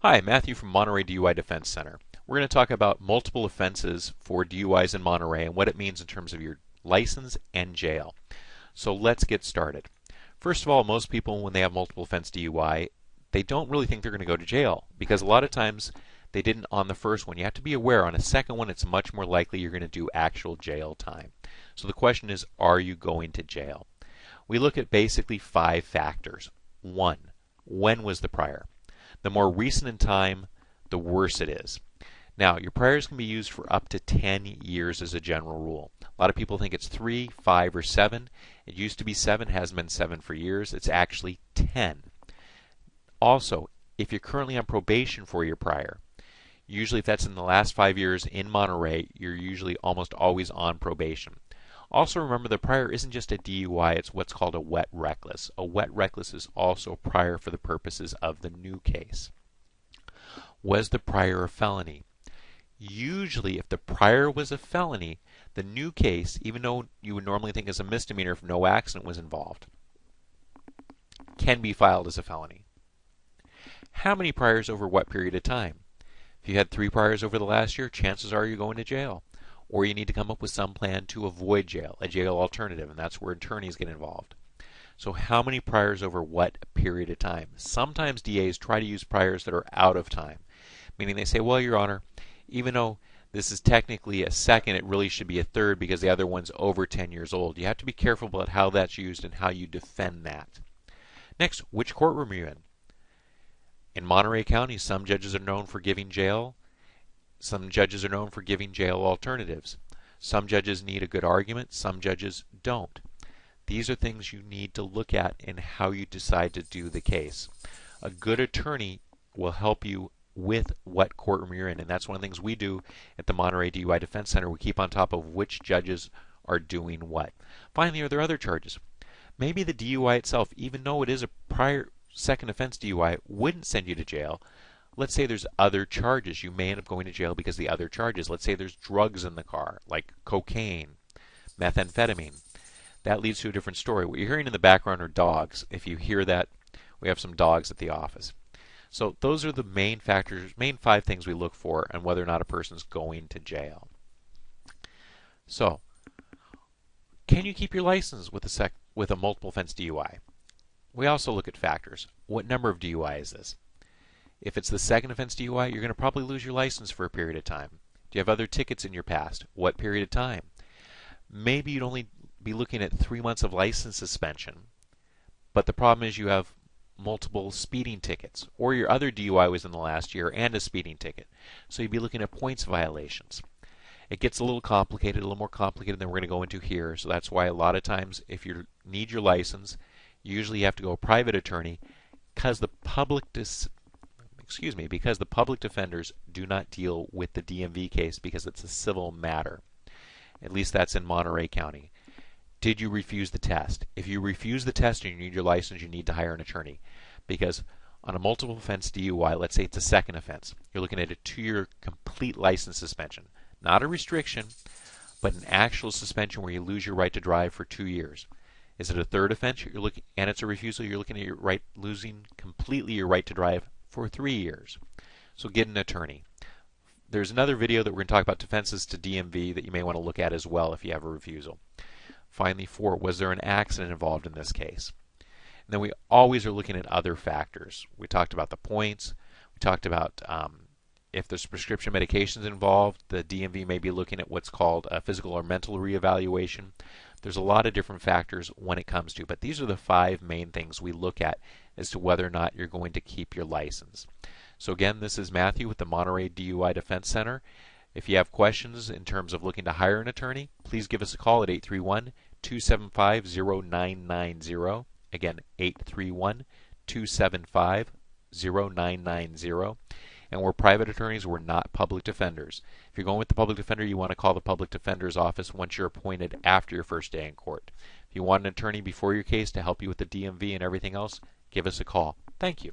Hi, Matthew from Monterey DUI Defense Center. We're going to talk about multiple offenses for DUIs in Monterey and what it means in terms of your license and jail. So let's get started. First of all, most people, when they have multiple offense DUI, they don't really think they're going to go to jail because a lot of times they didn't on the first one. You have to be aware on a second one, it's much more likely you're going to do actual jail time. So the question is, are you going to jail? We look at basically 5 factors. 1, when was the prior? The more recent in time, the worse it is. Now, your priors can be used for up to 10 years as a general rule. A lot of people think it's 3, 5, or 7. It used to be 7, hasn't been 7 for years. It's actually 10. Also, if you're currently on probation for your prior, usually if that's in the last 5 years in Monterey, you're usually almost always on probation. Also remember, the prior isn't just a DUI, it's what's called a wet reckless. A wet reckless is also prior for the purposes of the new case. Was the prior a felony? Usually if the prior was a felony, the new case, even though you would normally think it's a misdemeanor if no accident was involved, can be filed as a felony. How many priors over what period of time? If you had 3 priors over the last year, chances are you're going to jail. Or you need to come up with some plan to avoid jail, a jail alternative, and that's where attorneys get involved. So how many priors over what period of time? Sometimes DAs try to use priors that are out of time, meaning they say, well, Your Honor, even though this is technically a second, it really should be a third because the other one's over 10 years old. You have to be careful about how that's used and how you defend that. Next, which courtroom are you in? In Monterey County, some judges are known for giving jail. Some judges are known for giving jail alternatives. Some judges need a good argument, some judges don't. These are things you need to look at in how you decide to do the case. A good attorney will help you with what courtroom you're in, and that's one of the things we do at the Monterey DUI Defense Center. We keep on top of which judges are doing what. Finally, are there other charges? Maybe the DUI itself, even though it is a prior second offense DUI, wouldn't send you to jail. Let's say there's other charges. You may end up going to jail because of the other charges. Let's say there's drugs in the car, like cocaine, methamphetamine. That leads to a different story. What you're hearing in the background are dogs. If you hear that, we have some dogs at the office. So those are the main factors, main 5 things we look for on whether or not a person's going to jail. So, can you keep your license with a multiple offense DUI? We also look at factors. What number of DUI is this? If it's the second offense DUI, you're going to probably lose your license for a period of time. Do you have other tickets in your past? What period of time? Maybe you'd only be looking at 3 months of license suspension, but the problem is you have multiple speeding tickets, or your other DUI was in the last year and a speeding ticket. So you'd be looking at points violations. It gets a little complicated, a little more complicated than we're going to go into here, so that's why a lot of times if you need your license, usually you have to go a private attorney because the public because the public defenders do not deal with the DMV case because it's a civil matter. At least that's in Monterey County. Did you refuse the test? If you refuse the test and you need your license, you need to hire an attorney. Because on a multiple offense DUI, let's say it's a second offense, you're looking at a 2-year complete license suspension. Not a restriction, but an actual suspension where you lose your right to drive for 2 years. Is it a third offense and it's a refusal? You're looking at losing completely your right to drive for 3 years. So get an attorney. There's another video that we're going to talk about defenses to DMV that you may want to look at as well if you have a refusal. Finally, 4, was there an accident involved in this case? And then we always are looking at other factors. We talked about the points. We talked about if there's prescription medications involved, the DMV may be looking at what's called a physical or mental reevaluation. There's a lot of different factors when it comes to, but these are the 5 main things we look at as to whether or not you're going to keep your license. So again, this is Matthew with the Monterey DUI Defense Center. If you have questions in terms of looking to hire an attorney, please give us a call at 831-275-0990. Again, 831-275-0990. And we're private attorneys, we're not public defenders. If you're going with the public defender, you want to call the public defender's office once you're appointed after your first day in court. If you want an attorney before your case to help you with the DMV and everything else, give us a call. Thank you.